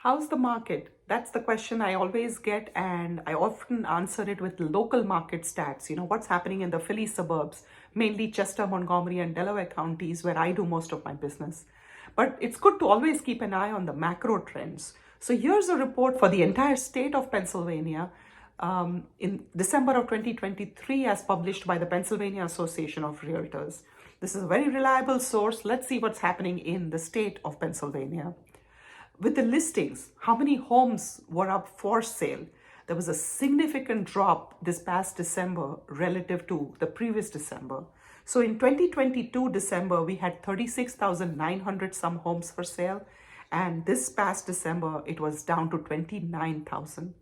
How's the market? That's the question I always get, and I often answer it with local market stats. What's happening in the Philly suburbs, mainly Chester, Montgomery, and Delaware counties, where I do most of my business. But it's good to always keep an eye on the macro trends. So here's a report for the entire state of Pennsylvania in December of 2023, as published by the Pennsylvania Association of Realtors. This is a very reliable source. Let's see what's happening in the state of Pennsylvania. With the listings, how many homes were up for sale? There was a significant drop this past December relative to the previous December. So in 2022 December, we had 36,900 some homes for sale. And this past December, it was down to 29,000.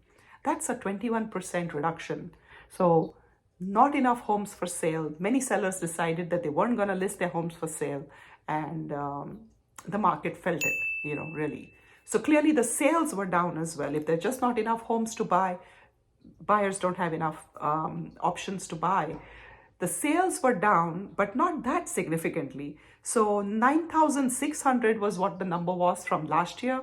That's a 21% reduction. So not enough homes for sale. Many sellers decided that they weren't going to list their homes for sale, and the market felt it, really. So clearly the sales were down as well. If there's just not enough homes to buy, buyers don't have enough options to buy. The sales were down, but not that significantly. So 9,600 was what the number was from last year.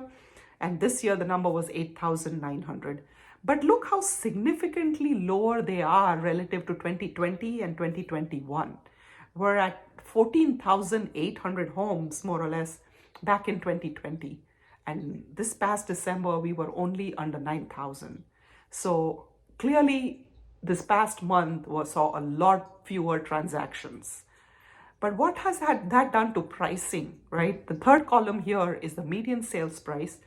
And this year the number was 8,900. But look how significantly lower they are relative to 2020 and 2021. We're at 14,800 homes, more or less, back in 2020. And this past December, we were only under 9,000. So clearly, this past month saw a lot fewer transactions. But what has that done to pricing, right? The third column here is the median sales price.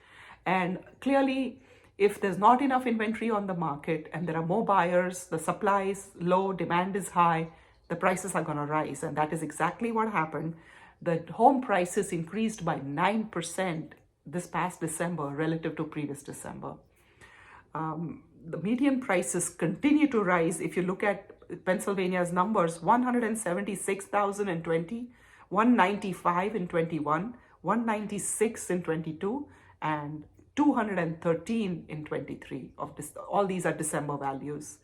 And clearly, if there's not enough inventory on the market and there are more buyers, the supply is low, demand is high, the prices are going to rise. And that is exactly what happened. The home prices increased by 9% this past December relative to previous December. The median prices continue to rise. If you look at Pennsylvania's numbers, 176,000 in 20, 195 in 21, 196 in 22, and 213 in 23. All these are December values.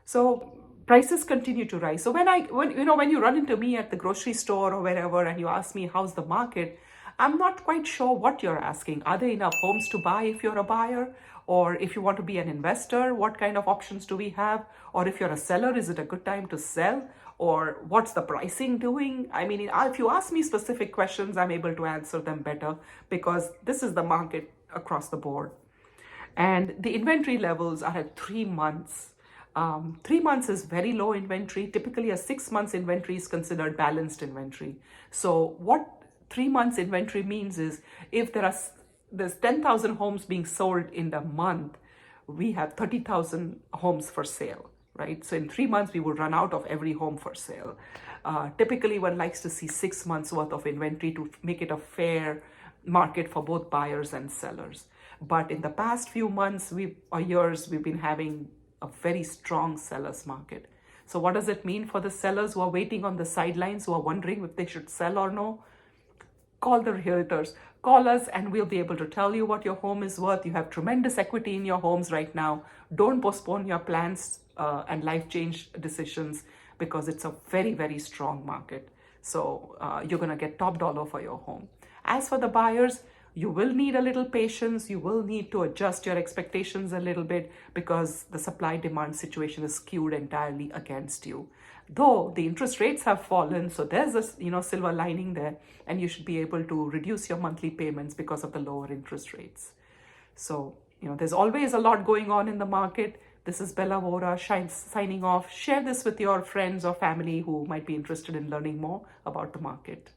So prices continue to rise. So when you run into me at the grocery store or wherever and you ask me how's the market, I'm not quite sure what you're asking. Are there enough homes to buy if you're a buyer? Or if you want to be an investor, what kind of options do we have? Or if you're a seller, is it a good time to sell? Or what's the pricing doing? I mean, if you ask me specific questions, I'm able to answer them better because this is the market across the board. And the inventory levels are at 3 months. 3 months is very low inventory. Typically, a 6 months inventory is considered balanced inventory. So what 3 months inventory means is if there's 10,000 homes being sold in the month, we have 30,000 homes for sale, right? So in 3 months, we would run out of every home for sale. Typically, one likes to see 6 months worth of inventory to make it a fair market for both buyers and sellers. But in the past few months or years, we've been having a very strong seller's market. So what does it mean for the sellers who are waiting on the sidelines, who are wondering if they should sell or no? Call the realtors. Call us and we'll be able to tell you what your home is worth. You have tremendous equity in your homes right now. Don't postpone your plans and life change decisions because it's a very, very strong market. So you're going to get top dollar for your home. As for the buyers, you will need a little patience. You will need to adjust your expectations a little bit because the supply-demand situation is skewed entirely against you. Though the interest rates have fallen, so there's a silver lining there, and you should be able to reduce your monthly payments because of the lower interest rates. So there's always a lot going on in the market. This is Bela Vora signing off. Share this with your friends or family who might be interested in learning more about the market.